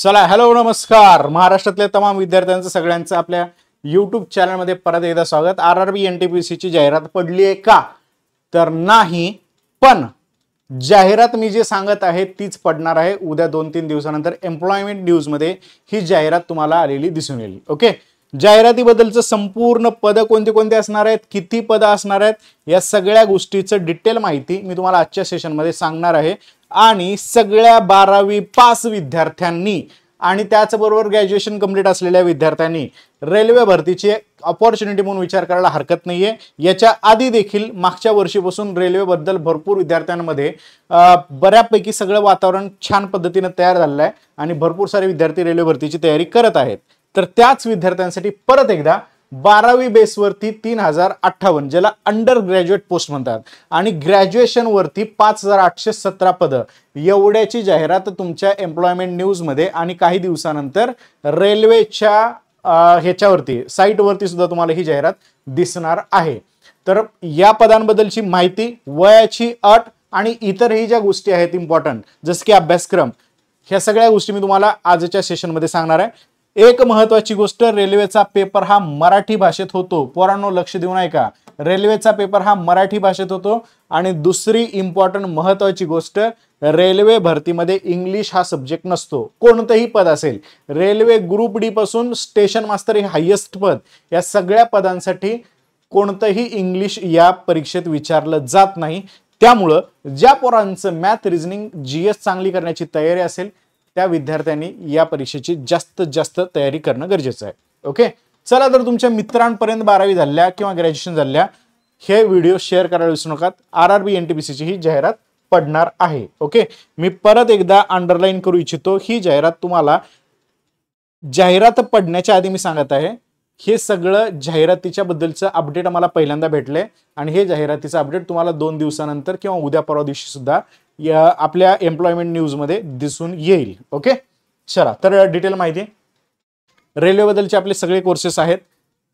चला हॅलो नमस्कार. महाराष्ट्रातल्या तमाम विद्यार्थ्यांचं सगळ्यांचं आपल्या YouTube चॅनलमध्ये परत एकदा स्वागत. आरआरबी एनटीपीसी ची जाहिरात पडली आहे का? तर नाही, पण जाहिरात मी जे सांगत आहे तीच पडणार आहे. उद्या 2-3 दिवसानंतर एम्प्लॉयमेंट न्यूज मध्ये ही जाहिरात तुम्हाला आलेली दिसून येईल. ओके, जाहिरातीबद्दलचं संपूर्ण पद कोणते कोणते असणार आहेत, किती पद असणार आहेत, या सगळ्या गोष्टीचं डिटेल माहिती मी तुम्हाला आजच्या सेशन मध्ये सांगणार आहे. आणि सगळ्या 12वी पास विद्यार्थ्यांनी आणि त्याचबरोबर ग्रॅज्युएशन कंप्लीट असलेल्या विद्यार्थ्यांनी रेल्वे भरतीची अपॉर्च्युनिटी म्हणून विचार करायला हरकत नाहीये. याच्या आधी देखील मागच्या वर्षीपासून रेल्वे बद्दल भरपूर विद्यार्थ्यांमध्ये बऱ्यापैकी सगळं वातावरण छान पद्धतीने तयार झालेलं आहे आणि भरपूर सारे विद्यार्थी रेल्वे भरतीची तयारी करत आहेत. तर त्याच विद्यार्थ्यांसाठी परत एकदा 12वी बेसवरती 3058 ज्याला अंडर ग्रॅज्युएट पोस्ट म्हणतात आणि ग्रॅज्युएशन वरती 5817 पद एवढ्याची जाहिरात तुमच्या एम्प्लॉयमेंट न्यूज मध्ये आणि काही दिवसानंतर रेल्वेच्या ह्याच्यावरती साईटवरती सुद्धा तुम्हाला ही जाहिरात दिसणार आहे. तर या पदांबद्दलची माहिती, वयाची अट आणि इतरही ज्या गोष्टी आहेत इम्पॉर्टंट जसं की अभ्यासक्रम, ह्या सगळ्या गोष्टी मी तुम्हाला आजच्या सेशन मध्ये सांगणार आहे. एक महत्वाची गोष्ट, रेल्वेचा पेपर हा मराठी भाषेत होतो. पोरांनो लक्ष देऊन ऐका, रेल्वेचा पेपर हा मराठी भाषेत होतो. आणि दुसरी इम्पॉर्टंट महत्वाची गोष्ट, रेल्वे भरतीमध्ये इंग्लिश हा सब्जेक्ट नसतो. कोणतंही पद असेल, रेल्वे ग्रुप डी पासून स्टेशन मास्टर हे हायेस्ट पद, या सगळ्या पदांसाठी कोणतंही इंग्लिश या परीक्षेत विचारलं जात नाही. त्यामुळं ज्या पोरांचं मॅथ, रिझनिंग, जीएस चांगली करण्याची तयारी असेल त्या विद्यार्थ्यांनी या परीक्षेची जास्तीत जास्त तयारी करणं गरजेचं आहे. ओके, चला तर तुमच्या मित्रांपर्यंत 12वी झाल्या किंवा ग्रॅज्युएशन झाल्या हे व्हिडिओ शेअर करायला विसरू नका. आरआरबी एनटीपीसी ची ही जाहिरात पडणार आहे. ओके, मी परत एकदा अंडरलाईन करू इच्छितो, ही जाहिरात तुम्हाला जाहिरात पडण्याच्या आधी मी सांगत आहे. हे सगळं जाहिरातीच्या बद्दलचं अपडेट आम्हाला पहिल्यांदा भेटले आणि हे जाहिरातीचं अपडेट तुम्हाला 2 दिवसानंतर किंवा उद्या परवा दिवशी सुद्धा या आपल्या एम्प्लॉयमेंट न्यूज मध्ये दिसून येईल. ओके, चला तर डिटेल माहिती. रेल्वे बद्दलचे आपले सगळे कोर्सेस आहेत.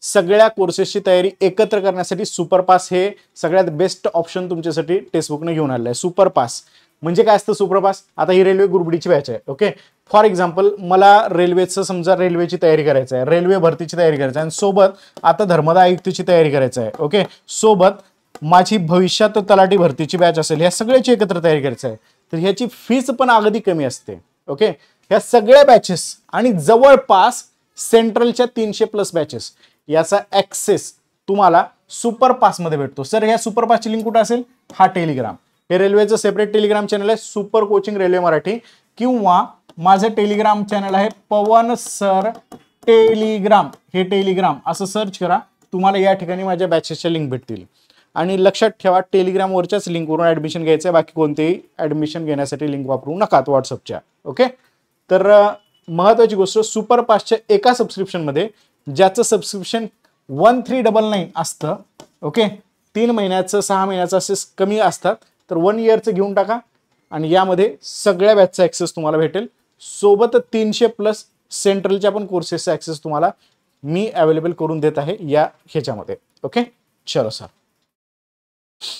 सगळ्या कोर्सेसची तयारी एकत्र करण्यासाठी सुपरपास हे सगळ्यात बेस्ट ऑप्शन तुमच्यासाठी टेक्स्टबुकने घेऊन आलेलं आहे. सुपरपास म्हणजे काय असतं? सुपरपास, आता ही रेल्वे ग्रुप डी ची बॅच आहे. ओके, फॉर एक्झाम्पल मला रेल्वेचं समजा रेल्वेची तयारी करायची आहे, रेल्वे भरतीची तयारी करायची आहे आणि सोबत आता धर्मदा आयुक्तीची तयारी करायची आहे. ओके, सोबत माझी भविष्यात तलाठी भरतीची बॅच असेल, ह्या सगळ्याची एकत्र तयारी करायची आहे. तर ह्याची फीस पण अगदी कमी असते. ओके, ह्या सगळ्या बॅचेस आणि जवळपास सेंट्रलच्या 300+ बॅचेस याचा ऍक्सेस तुम्हाला सुपरपास मध्ये भेटतो. सर ह्या सुपरपासची लिंक कुठे असेल? हा टेलिग्राम, हे रेल्वेचं सेपरेट टेलिग्राम चॅनल आहे, सुपर कोचिंग रेल्वे मराठी, किंवा माझं टेलिग्राम चॅनल आहे पवन सर टेलिग्राम. हे टेलिग्राम असं सर्च करा, तुम्हाला या ठिकाणी माझ्या बॅचेसच्या लिंक भेटतील. आणि लक्षात ठेवा, टेलिग्रामवरच्याच लिंकवरून ऍडमिशन घ्यायचं आहे, बाकी कोणतेही ऍडमिशन घेण्यासाठी लिंक वापरू नका व्हॉट्सअपच्या. ओके, तर महत्वाची गोष्ट, सुपरपासच्या एका सबस्क्रिप्शनमध्ये ज्याचं सबस्क्रिप्शन 1399 असतं, ओके, 3 महिन्याचं 6 महिन्याचं असे कमी असतात, तर 1 इयरचं घेऊन टाका आणि यामध्ये सगळ्या बॅचचा ऍक्सेस तुम्हाला भेटेल. सोबत 300+ सेंट्रलच्या पण कोर्सेसचा ऍक्सेस तुम्हाला मी अवेलेबल करून देत आहे या ह्याच्यामध्ये. ओके, चलो सर,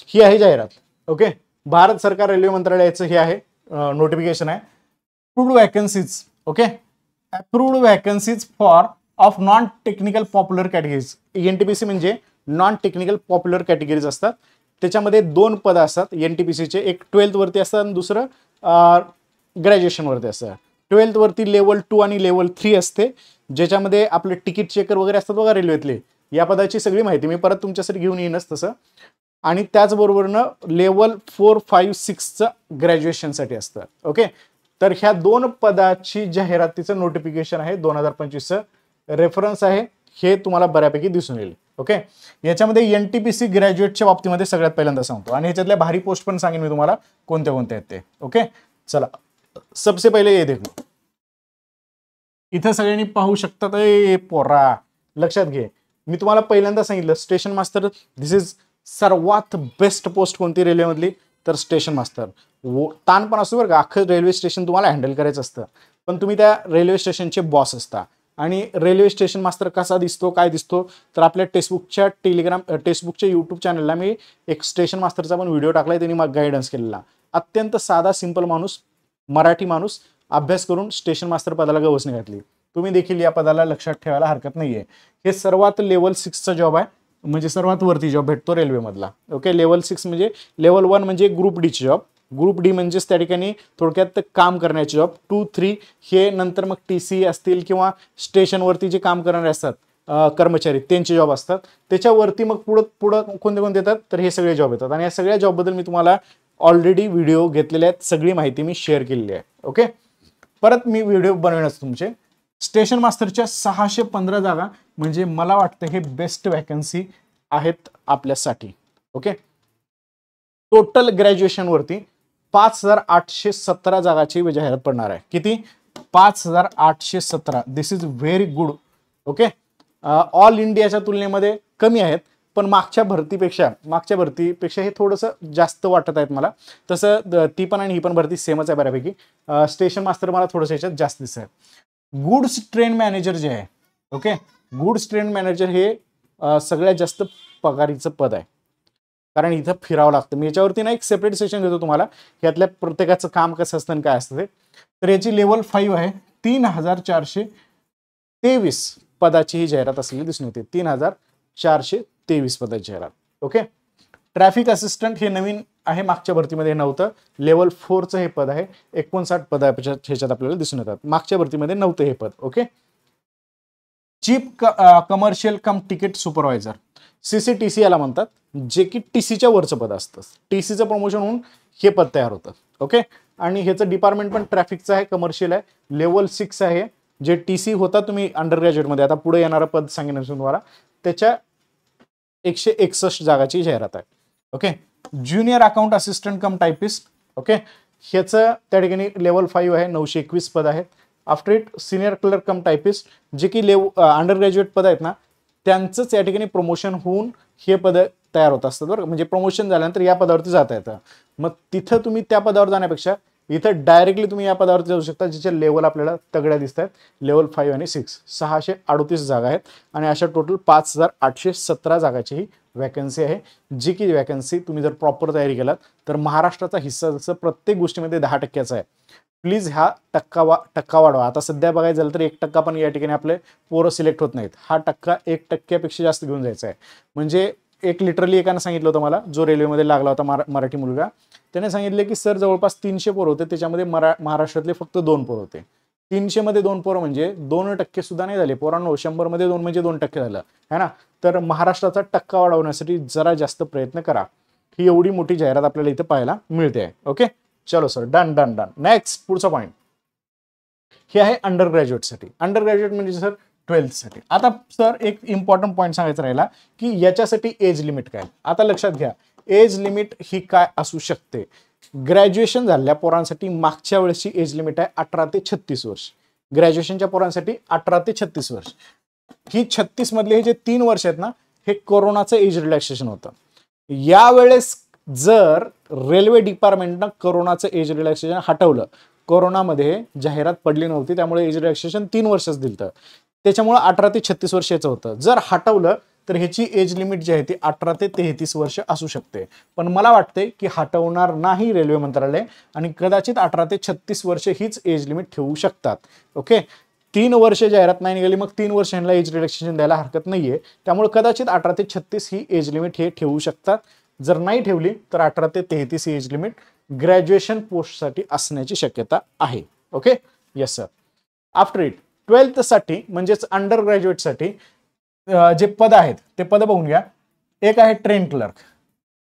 ही आहे जाहिरात. ओके, भारत सरकार रेल्वे मंत्रालयाचं हे आहे नोटिफिकेशन आहे. Approved vacancies. Okay, approved vacancies for of non technical popular categories. NTPC म्हणजे नॉन टेक्निकल पॉप्युलर कॅटेगरीज असतात. त्याच्यामध्ये 2 पद असतात एनटीपीसीचे, एक 12th वरती असतात आणि दुसरं ग्रॅज्युएशन वरती असतं. 12th वरती लेवल 2 आणि लेवल 3 असते, ज्याच्यामध्ये आपले तिकीट चेकर वगैरे असतात बघा रेल्वेतले, या पदाची सगळी माहिती मी परत तुमच्यासाठी घेऊन येईनच तसं. आणि त्याचबरोबरनं लेवल 4, 5, 6चं ग्रॅज्युएशनसाठी असतं. ओके, तर ह्या 2 पदाची जाहिरातीचं नोटिफिकेशन आहे 2025चं, रेफरन्स आहे, हे तुम्हाला बऱ्यापैकी दिसून येईल. ओके, याच्यामध्ये एनटीपीसी ग्रॅज्युएटच्या बाबतीमध्ये सगळ्यात पहिल्यांदा सांगतो आणि ह्याच्यातल्या भारी पोस्ट पण सांगेन मी तुम्हाला कोणत्या कोणत्या आहेत ते. ओके, चला सबसे पहिले ये देखो, इथं सगळ्यांनी पाहू शकतात. पोरा लक्षात घे, मी तुम्हाला पहिल्यांदा सांगितलं स्टेशन मास्टर, दिस इज सर्वात बेस्ट पोस्ट कोणती रेल्वेमधली, तर स्टेशन मास्टर. ताण पण असतो बरं का, अख्खं रेल्वे स्टेशन तुम्हाला हँडल करायचं असतं, पण तुम्ही त्या रेल्वे स्टेशनचे बॉस असता. आणि रेल्वे स्टेशन मास्टर कसा दिसतो, काय दिसतो, तर आपल्या टेक्स्टबुकच्या यूट्यूब चॅनलला मी एक स्टेशन मास्टरचा पण व्हिडिओ टाकलाय, त्यांनी मग गायडन्स केलेला. अत्यंत साधा सिंपल माणूस, मराठी माणूस, अभ्यास करून स्टेशन मास्टर पदाला गवसणी घातली. तुम्ही देखील या पदाला लक्षात ठेवायला हरकत नाहीये. हे सर्वात लेवल 6चा जॉब आहे, म्हणजे सर्वात वरती जॉब भेटतो रेल्वेमधला. ओके, लेवल 6 म्हणजे लेवल 1 म्हणजे ग्रुप डी ची जॉब. ग्रुप डी म्हणजेच त्या ठिकाणी थोडक्यात काम करण्याचे जॉब. 2, 3 हे नंतर मग TC असतील किंवा स्टेशनवरती जे काम करणारे असतात कर्मचारी त्यांचे जॉब असतात. त्याच्यावरती मग पुढं कोणते येतात तर हे सगळे जॉब येतात. आणि या सगळ्या जॉबबद्दल मी तुम्हाला ऑलरेडी व्हिडिओ घेतलेले आहेत, सगळी माहिती मी शेअर केलेली आहे. ओके, परत मी व्हिडिओ बनवण्यास तुमचे स्टेशन मास्टरच्या 615 जागा म्हणजे मला वाटतं हे बेस्ट वॅकन्सी आहेत आपल्यासाठी. ओके, टोटल ग्रॅज्युएशनवरती 5817 जागाची जाहिरात पडणार आहे. किती? 5817. This is very good. Okay, all इंडियाच्या तुलनेमध्ये कमी आहेत, पण मागच्या भरतीपेक्षा हे थोडंसं जास्त वाटत आहेत मला. तसं ती पण आणि ही पण भरती सेमच आहे बऱ्यापैकी. स्टेशन मास्टर मला थोडंसं याच्यात जास्त दिसत आहे. गुड्स ट्रेन मॅनेजर जे आहे, ओके, गुड्स ट्रेन मॅनेजर हे सगळ्यात जास्त पगारीचं पद आहे, कारण इथं फिरावं लागतं. मी याच्यावरती ना एक सेपरेट सेशन देतो तुम्हाला, यातल्या प्रत्येकाचं काम कसं असतं आणि काय असतं ते. तर याची लेवल 5 आहे. 3423 पदाची ही जाहिरात असलेली दिसून येते. 3423 पदाची जाहिरात. ओके, ट्रॅफिक असिस्टंट हे नवीन आहे, मागच्या भरतीमध्ये नव्हतं. लेवल 4चं हे पद आहे. 59 पद ह्याच्यात आपल्याला दिसून येतात, मागच्या भरतीमध्ये नव्हतं हे पद. ओके, चीफ कमर्शियल कम तिकीट सुपरवायझर, CCTC याला म्हणतात, जे की TCच्या वरचं पद असतं. TCचं प्रमोशन होऊन हे पद तयार होतं. ओके, आणि ह्याचं डिपार्टमेंट पण ट्रॅफिकचं आहे, कमर्शियल आहे, लेवल 6 आहे. जे TC होता तुम्ही अंडर ग्रॅज्युएटमध्ये, आता पुढे येणारं पद सांगेन तुम्हाला, त्याच्या 161 जागाची जाहिरात आहे. ओके, ज्युनियर अकाउंट असिस्टंट कम टायपिस्ट. ओके, ह्याचं त्या ठिकाणी लेवल 5 आहे, 921 पद आहेत. After it senior clerk come typist, जे की अंडर ग्रॅज्युएट पद आहेत ना, त्यांचंच या ठिकाणी प्रमोशन होऊन हे पद तयार होत असतात बरं. म्हणजे प्रमोशन झाल्यानंतर या पदावरती जाता येतं. मग तिथं तुम्ही त्या पदावर जाण्यापेक्षा इथं डायरेक्टली तुम्ही या पदावरती जाऊ शकता, जिचे लेवल आपल्याला तगड्या दिसत आहेत. लेवल 5 आणि 6 638 जागा आहेत, आणि अशा टोटल 5817 जागाची ही वॅकन्सी आहे. जी की वॅकन्सी तुम्ही जर प्रॉपर तयारी केलात तर महाराष्ट्राचा हिस्सा जसं प्रत्येक गोष्टीमध्ये 10% आहे. प्लीज हा टक्का वाढवा. आता सध्या बघायचं झालं तर 1% पण या ठिकाणी आपले पोरं सिलेक्ट होत नाहीत. हा टक्का 1% जास्त घेऊन जायचा आहे. म्हणजे एक लिटरली एकानं सांगितलं होतं मला, जो रेल्वेमध्ये लागला होता मराठी मुलगा, त्याने सांगितले की सर जवळपास 300 पोरं होते, त्याच्यामध्ये महाराष्ट्रातले फक्त 2 पोरं होते. 300 मध्ये 2 पोरं म्हणजे 2% सुद्धा नाही झाले पोरांनो. 100 मध्ये 2 म्हणजे 2% झालं है ना. तर महाराष्ट्राचा टक्का वाढवण्यासाठी जरा जास्त प्रयत्न करा. ही एवढी मोठी जाहिरात आपल्याला इथे पाहायला मिळते आहे. ओके, चलो sir, done done done. Next पुढचा पॉईंट हे आहे अंडर ग्रॅज्युएटसाठी. अंडर ग्रॅज्युएट म्हणजे सर 12th साठी. आता सर एक इम्पॉर्टंट पॉईंट सांगायचा राहिला की याच्यासाठी एज लिमिट काय. आता लक्षात घ्या, एज लिमिट ही काय असू शकते. ग्रॅज्युएशन झालेल्या पोरांसाठी मागच्या वेळेसची एज लिमिट आहे 18 ते 36 वर्ष. ग्रॅज्युएशनच्या पोरांसाठी 18 ते 36 वर्ष. ही 36 मधले हे जे 3 वर्ष आहेत ना, हे कोरोनाचं एज रिलॅक्सेशन होतं. यावेळेस जर रेल्वे डिपार्टमेंटनं कोरोनाचं एज रिलॅक्सेशन हटवलं, कोरोनामध्ये जाहिरात पडली नव्हती त्यामुळे एज रिलॅक्सेशन 3 वर्षच दिलं, त्याच्यामुळे 18 ते 36 वर्षाचं होतं. जर हटवलं तर ह्याची एज लिमिट जी आहे ती 18 ते 33 वर्ष असू शकते. पण मला वाटते की हटवणार नाही रेल्वे मंत्रालय, आणि कदाचित 18 ते 36 वर्ष हीच एज लिमिट ठेवू शकतात. ओके, 3 वर्ष जाहिरात नाही निघाली, मग 3 वर्ष ह्यांना एज रिलॅक्सेशन द्यायला हरकत नाहीये. त्यामुळे कदाचित 18 ते 36 ही एज लिमिट हे ठेवू शकतात. जर नाही ठेवली तर 18 ते 33 ही एज लिमिट ग्रॅज्युएशन पोस्टसाठी असण्याची शक्यता आहे. Okay, yes sir. After it 12th साठी म्हणजेच अंडर ग्रॅज्युएटसाठी जे पद आहेत ते पद बघून घ्या. एक आहे ट्रेन क्लर्क.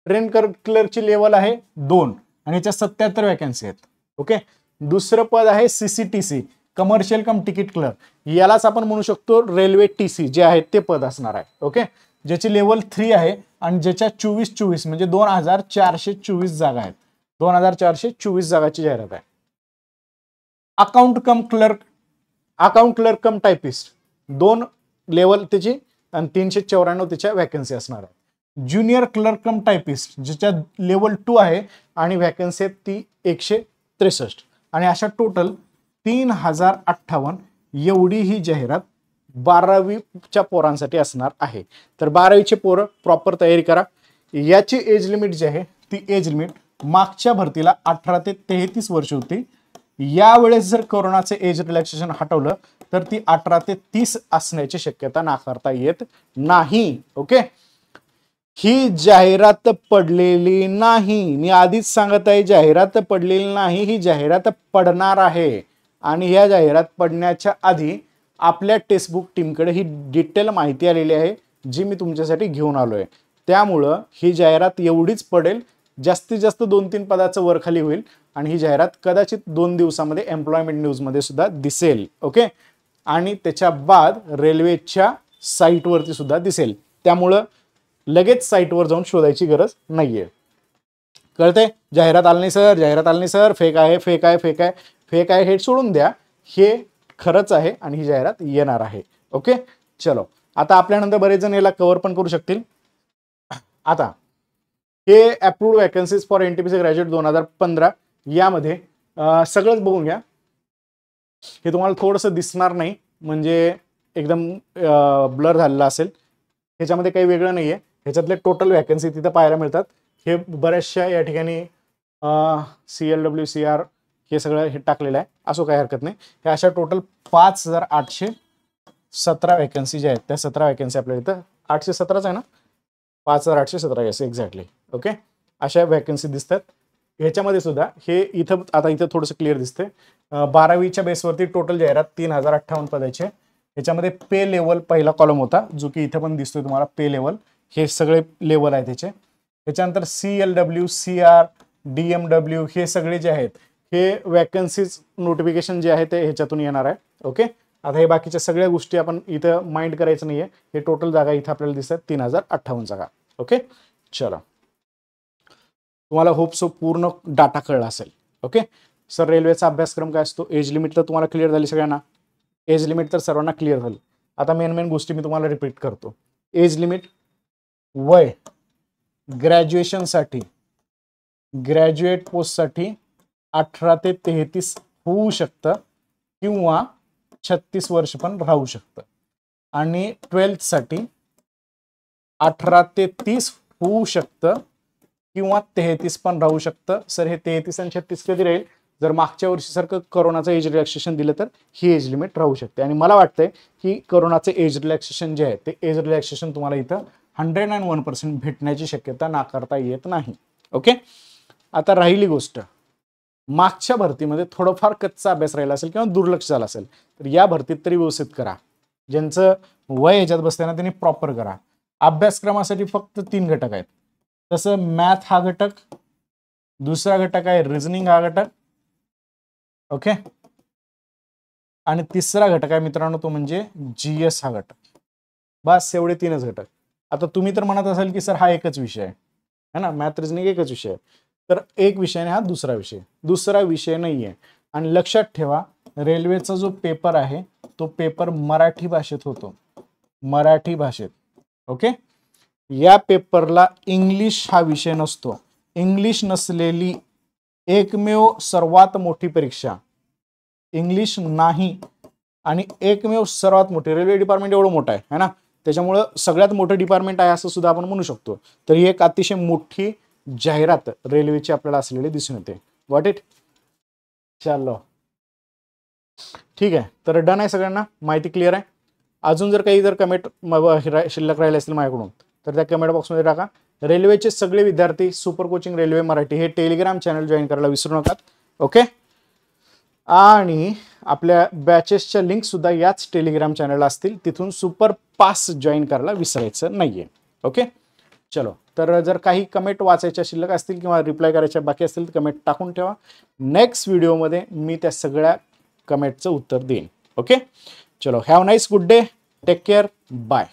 ट्रेन क्लर्कची लेवल आहे 2 आणि याच्या 77 वॅकन्सी आहेत. ओके, दुसरं पद आहे CCTC कमर्शियल कम तिकीट क्लर्क. यालाच आपण म्हणू शकतो रेल्वे TC जे आहे ते पद असणार आहे. ओके, ज्याची लेवल 3 आहे आणि ज्याच्या 24 म्हणजे 2424 जागा आहेत. 2424 जागाची जाहिरात आहे. अकाउंट क्लर्क कम टायपिस्ट 2 लेवल त्याची आणि 394 त्याच्या वॅकन्सी असणार आहे. ज्युनियर क्लर्क कम टायपिस्ट ज्याच्या लेवल 2 आहे आणि वॅकन्सी आहेत ती 163, आणि अशा टोटल 3058 एवढी ही जाहिरात 12वीच्या पोरांसाठी असणार आहे. तर 12वीचे पोरं प्रॉपर तयारी करा. याची एज लिमिट जी आहे ती एज लिमिट मागच्या भरतीला 18 ते 33 वर्ष होती. यावेळेस जर कोरोनाचे एज रिलॅक्सेशन हटवलं तर ती 18 ते 30 असण्याची शक्यता नाकारता येत नाही. ओके, ही जाहिरात पडलेली नाही, मी आधीच सांगत आहे जाहिरात पडलेली नाही, ही जाहिरात पडणार आहे. आणि या जाहिरात पडण्याच्या आधी आपल्या टेक्स्टबुक टीमकडे ही डिटेल माहिती आलेली आहे जी मी तुमच्यासाठी घेऊन आलोय. त्यामुळं ही जाहिरात एवढीच पडेल, जास्तीत जास्त 2-3 पदाचं वरखाली होईल आणि ही जाहिरात कदाचित 2 दिवसामध्ये एम्प्लॉयमेंट न्यूजमध्ये सुद्धा दिसेल. ओके, आणि त्याच्या बाद रेल्वेच्या साईटवरती सुद्धा दिसेल. त्यामुळं लगेच साईटवर जाऊन शोधायची गरज नाहीये. कळतंय? जाहिरात आली नाही सर, जाहिरात आली नाही सर, फेक आहे, फेक आहे, फेक आहे, फेक आहे, हे सोडून द्या. हे खरंच आहे आणि ही जाहिरात येणार आहे. ओके, चलो. आता आपल्यानंतर बरेच जण याला कव्हर पण करू शकतील. आता हे approved vacancies for NTPC graduate 2015 यामध्ये सगळंच बघून घ्या. हे तुम्हाला थोडंसं दिसणार नाही, म्हणजे एकदम ब्लर झालेलं असेल. ह्याच्यामध्ये काही वेगळं नाहीये. ह्याच्यातले टोटल वॅकन्सी तिथं पाहायला मिळतात. हे बऱ्याचशा या ठिकाणी CLWCR हे सगळं हे टाकलेलं आहे. असो, काही हरकत नाही. हे अशा टोटल 5817 वॅकन्सी ज्या आहेत त्या 17 वॅकन्सी आपल्याला इथं 817च आहे ना, 5817 येस एक्झॅक्टली. ओके, अशा वॅकन्सी दिसतात. ह्याच्यामध्ये सुद्धा हे इथं आता इथं थोडंसं क्लिअर दिसतंय. 12वीच्या बेसवरती टोटल जाहिरात 3058 पदाचे. ह्याच्यामध्ये पे लेवल पहिला कॉलम होता, जो की इथं पण दिसतोय तुम्हाला. पे लेवल हे सगळे लेवल आहे त्याचे. त्याच्यानंतर CLWCR DMW हे सगळे जे आहेत हे वॅकन्सीज नोटिफिकेशन जे आहे ते ह्याच्यातून येणार आहे. ओके, आता हे बाकीच्या सगळ्या गोष्टी आपण इथं माइंड करायचं नाहीये. हे टोटल जागा इथं आपल्याला दिसतात 3058 जागा. ओके, चला. तुम्हाला होप सो पूर्ण डाटा कळला असेल. ओके सर, रेल्वेचा अभ्यासक्रम काय असतो, एज लिमिट तर तुम्हाला क्लिअर झाली सगळ्यांना. एज लिमिट तर सर्वांना क्लिअर झाली. आता मेन गोष्टी मी तुम्हाला रिपीट करतो. एज लिमिट, वय ग्रॅज्युएशनसाठी, ग्रॅज्युएट पोस्टसाठी 18 ते 33 होऊ शकतं किंवा 36 वर्ष पण राहू शकतं. आणि 12th साठी 18 ते 30 होऊ शकतं किंवा 33 पण राहू शकतं. सर, हे 33 आणि 36 कधी राहील? जर मागच्या वर्षीसारखं कोरोनाचं एज रिलॅक्सेशन दिलं तर ही एज लिमिट राहू शकते. आणि मला वाटतंय की कोरोनाचे एज रिलॅक्सेशन जे आहे ते एज रिलॅक्सेशन तुम्हाला इथं 101% भेटण्याची शक्यता नाकारता येत नाही. ओके, आता राहिली गोष्ट, मागच्या भरतीमध्ये थोडंफार कच्चा अभ्यास राहिला असेल किंवा दुर्लक्ष झालं असेल तर या भरतीत तरी व्यवस्थित करा. ज्यांचं वय ह्याच्यात बसते ना त्यांनी प्रॉपर करा. अभ्यासक्रमासाठी फक्त 3 घटक आहेत. तसं मॅथ हा घटक, दुसरा घटक आहे रिझनिंग हा घटक. ओके, आणि तिसरा घटक आहे मित्रांनो तो म्हणजे GS हा घटक. बस एवढे 3च घटक. आता तुम्ही तर म्हणत असाल की सर हा एकच विषय आहे ना, मॅथ रिझनिंग एकच विषय आहे. तर एक विषय आणि हा दुसरा विषय, दुसरा विषय नाहीये. आणि लक्षात ठेवा, रेल्वेचा जो पेपर आहे तो पेपर मराठी भाषेत होतो, मराठी भाषेत. ओके, या पेपरला इंग्लिश हा विषय नसतो. इंग्लिश नसलेली एकमेव सर्वात मोठी परीक्षा इंग्लिश नाही. आणि एकमेव सर्वात मोठी, रेल्वे डिपार्टमेंट एवढं मोठं आहे ना, त्याच्यामुळं सगळ्यात मोठं डिपार्टमेंट आहे असं सुद्धा आपण म्हणू शकतो. तर ही एक अतिशय मोठी जाहिरात रेल्वेची आपल्याला असलेली दिसून येते. Got it? चलो, ठीक आहे. तर डन आहे सगळ्यांना, माहिती क्लिअर आहे. अजून जर काही कमेंट शिल्लक राहिले असतील माझ्याकडून तर त्या कमेंट बॉक्समध्ये टाका. रेल्वेचे सगळे विद्यार्थी सुपर कोचिंग रेल्वे मराठी हे टेलिग्राम चॅनल जॉईन करायला विसरू नका. ओके, आणि आपल्या बॅचेसच्या लिंक सुद्धा याच टेलिग्राम चॅनलला असतील, तिथून सुपर पास जॉईन करायला विसरायचं नाहीये. ओके, चलो. तर जर काही कमेंट वाचायच्या शिल्लक असतील किंवा रिप्लाय करायच्या बाकी असतील तर कमेंट टाकून ठेवा. नेक्स्ट व्हिडिओमध्ये मी त्या सगळ्या कमेंटचं उत्तर देईन. ओके, चलो, have nice good day, take care, bye.